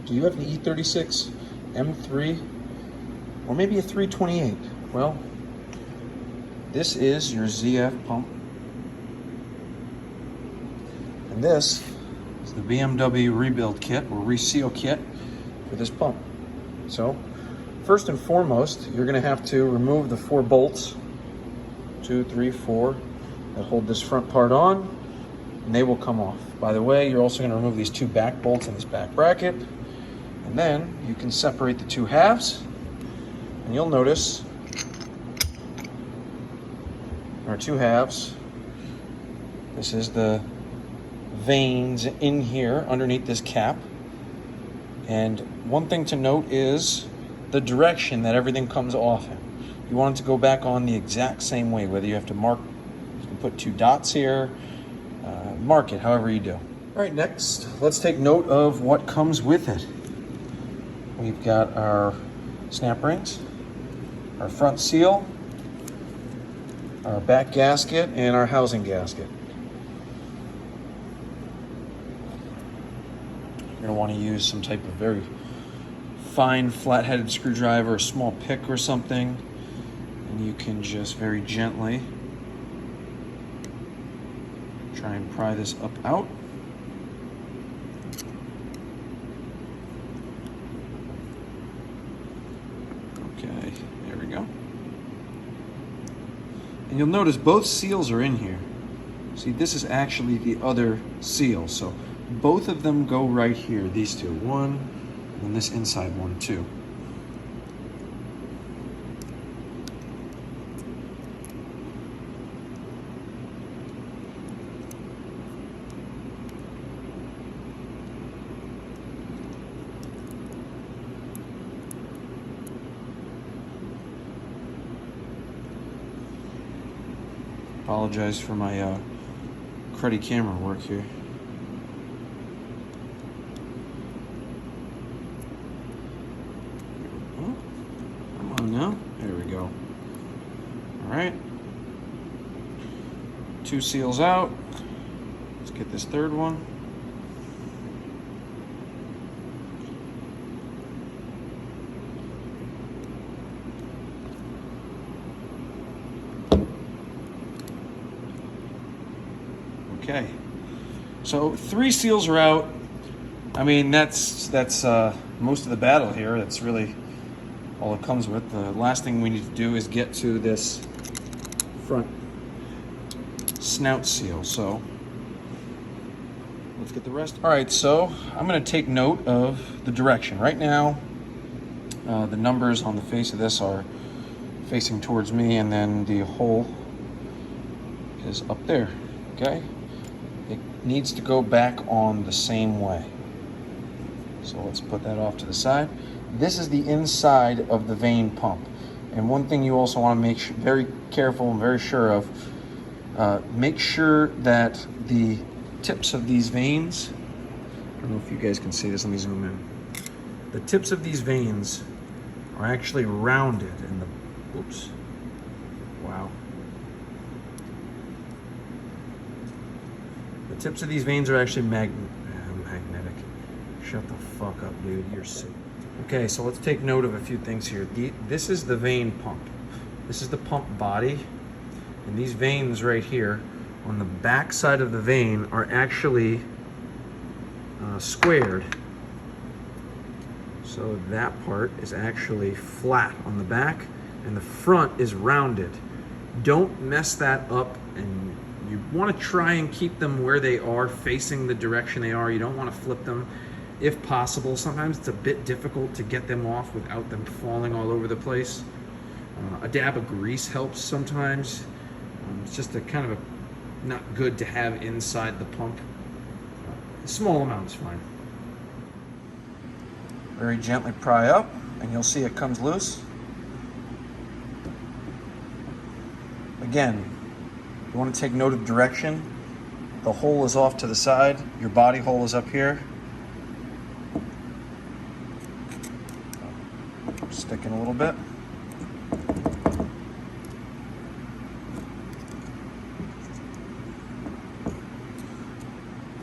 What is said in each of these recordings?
Do you have an E36, M3, or maybe a 328? Well, this is your ZF pump. And this is the BMW rebuild kit or reseal kit for this pump. So, first and foremost, you're going to have to remove the 4 bolts, 2, 3, 4, that hold this front part on, and they will come off. By the way, you're also going to remove these 2 back bolts in this back bracket, and then you can separate the 2 halves, and you'll notice our 2 halves. This is the vanes in here underneath this cap. And one thing to note is the direction that everything comes off in. You want it to go back on the exact same way, whether you have to mark, you can put 2 dots here, mark it however you do. All right, next, let's take note of what comes with it. We've got our snap rings, our front seal, our back gasket, and our housing gasket. You're going to want to use some type of very fine flat-headed screwdriver, a small pick or something, and you can just very gently try and pry this up out. Okay, there we go. And you'll notice both seals are in here. See, this is actually the other seal, so both of them go right here, these 2. One, and this inside one too. Apologize for my cruddy camera work here. Come on now. There we go. All right. 2 seals out. Let's get this 3rd one. Okay, so 3 seals are out. I mean, that's most of the battle here. That's really all it comes with. The last thing we need to do is get to this front snout seal. So let's get the rest. All right, so I'm going to take note of the direction. Right now, the numbers on the face of this are facing towards me, and then the hole is up there. Okay. It needs to go back on the same way. So let's put that off to the side. This is the inside of the vane pump. And one thing you also want to make very careful and very sure of, make sure that the tips of these vanes, I don't know if you guys can see this, let me zoom in. The tips of these vanes are actually rounded in the, oops, wow. The tips of these vanes are actually magnetic. Shut the fuck up, dude. You're sick. Okay, so let's take note of a few things here. This is the vane pump. This is the pump body. And these vanes right here on the back side of the vane are actually squared. So that part is actually flat on the back, and the front is rounded. Don't mess that up, and you want to try and keep them where they are, facing the direction they are. You don't want to flip them if possible. Sometimes it's a bit difficult to get them off without them falling all over the place. A dab of grease helps sometimes. It's just a kind of a not good to have inside the pump. A small amount is fine. Very gently pry up, and you'll see it comes loose. Again, you want to take note of direction. The hole is off to the side. Your body hole is up here. Sticking a little bit.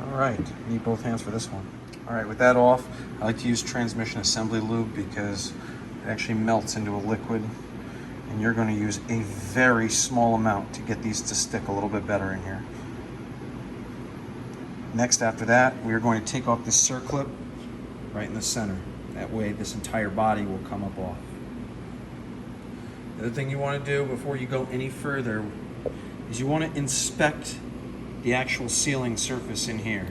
All right, need both hands for this one. All right, with that off, I like to use transmission assembly lube because it actually melts into a liquid, and you're going to use a very small amount to get these to stick a little bit better in here. Next, after that, we are going to take off this circlip right in the center. That way this entire body will come up off. The other thing you want to do before you go any further is you want to inspect the actual sealing surface in here.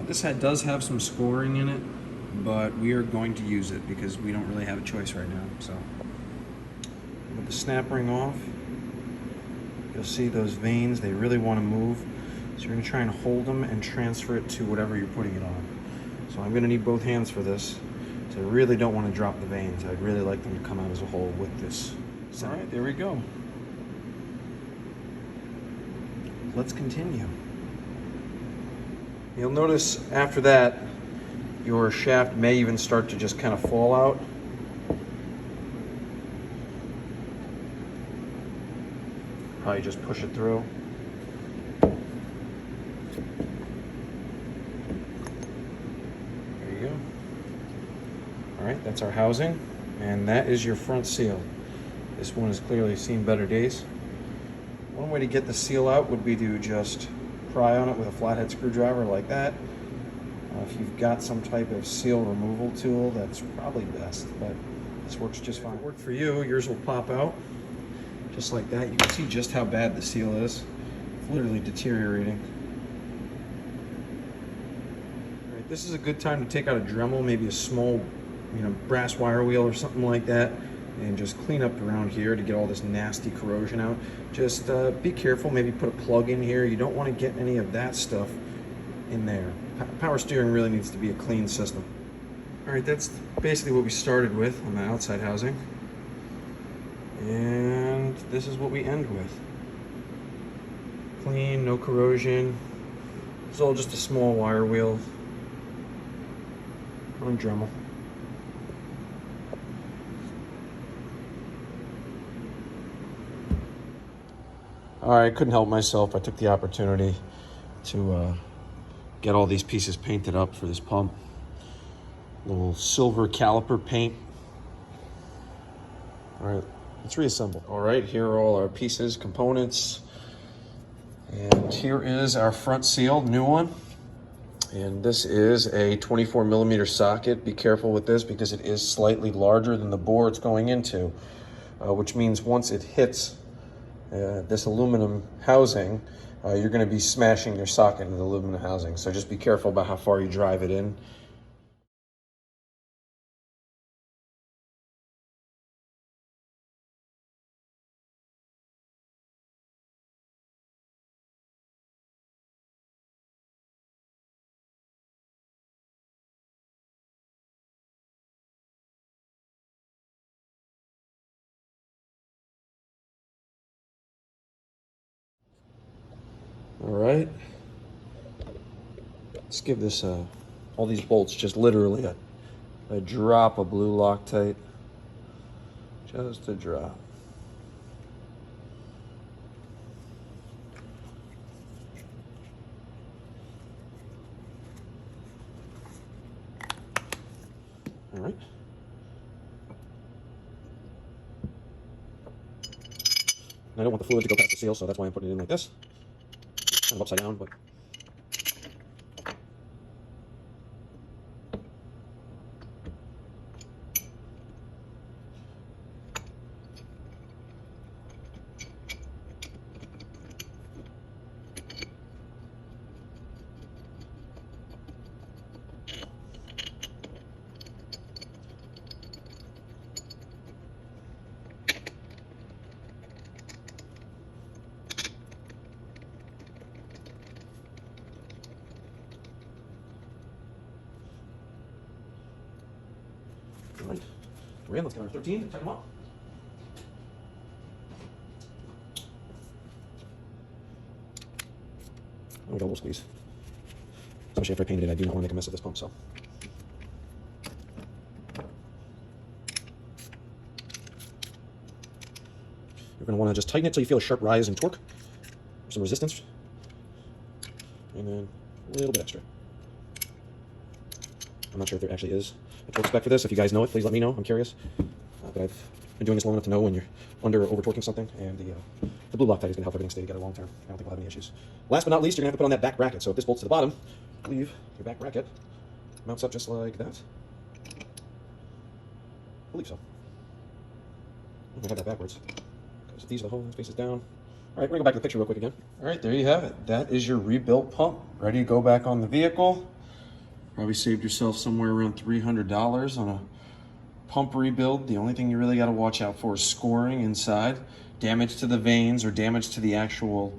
This head does have some scoring in it, but we are going to use it because we don't really have a choice right now. So, with the snap ring off, you'll see those veins, they really want to move. So you're going to try and hold them and transfer it to whatever you're putting it on. So I'm going to need both hands for this. So I really don't want to drop the veins. I'd really like them to come out as a whole with this. All right, there we go. Let's continue. You'll notice after that, your shaft may even start to just kind of fall out. Probably just push it through. There you go. All right, that's our housing, and that is your front seal. This one has clearly seen better days. One way to get the seal out would be to just pry on it with a flathead screwdriver like that. If you've got some type of seal removal tool, that's probably best, but this works just fine. If it worked for you, yours will pop out just like that. You can see just how bad the seal is. It's literally deteriorating. All right, this is a good time to take out a Dremel, maybe a small, brass wire wheel or something like that, and just clean up around here to get all this nasty corrosion out. Just be careful, maybe put a plug in here. You don't want to get any of that stuff in there. Power steering really needs to be a clean system. All right, that's basically what we started with on the outside housing. And this is what we end with. Clean, no corrosion. It's all just a small wire wheel on Dremel. All right, couldn't help myself. I took the opportunity to get all these pieces painted up for this pump. Little silver caliper paint. All right, let's reassemble. All right, here are all our pieces, components. And here is our front seal, new one. And this is a 24 millimeter socket. Be careful with this because it is slightly larger than the bore it's going into, which means once it hits this aluminum housing, you're going to be smashing your socket into the aluminum housing. So just be careful about how far you drive it in. All right. Let's give this all these bolts just literally a drop of blue Loctite. Just a drop. All right. I don't want the fluid to go past the seal, so that's why I'm putting it in like this. Kind of upside down, but all right. We're in. Let's get our 13 and tighten them up. I'm gonna go a little squeeze. Especially after I painted it, I do not want to make a mess of this pump, so. You're gonna want to just tighten it till you feel a sharp rise in torque, or some resistance, and then a little bit extra. I'm not sure if there actually is a torque spec for this. If you guys know it, please let me know. I'm curious. But I've been doing this long enough to know when you're under or over torquing something, and the blue Loctite is going to help everything stay together long term. I don't think we'll have any issues. Last but not least, you're going to have to put on that back bracket. So if this bolts to the bottom, I believe your back bracket mounts up just like that. I believe so. I have that backwards. Because these are the holes, faces down. All right, we're going to go back to the picture real quick again. All right, there you have it. That is your rebuilt pump, ready to go back on the vehicle. Probably saved yourself somewhere around $300 on a pump rebuild. The only thing you really got to watch out for is scoring inside, damage to the vanes or damage to the actual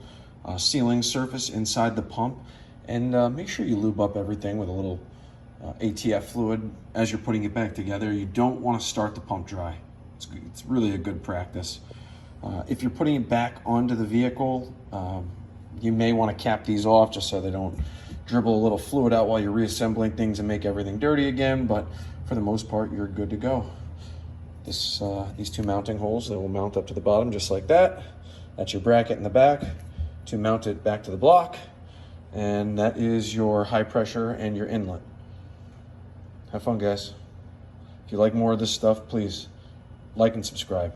sealing surface inside the pump. And make sure you lube up everything with a little ATF fluid as you're putting it back together. You don't want to start the pump dry. It's really a good practice. If you're putting it back onto the vehicle, you may want to cap these off just so they don't dribble a little fluid out while you're reassembling things and make everything dirty again, but for the most part, you're good to go. These two mounting holes, they will mount up to the bottom just like that. That's your bracket in the back to mount it back to the block, and that is your high pressure and your inlet. Have fun, guys. If you like more of this stuff, please like and subscribe.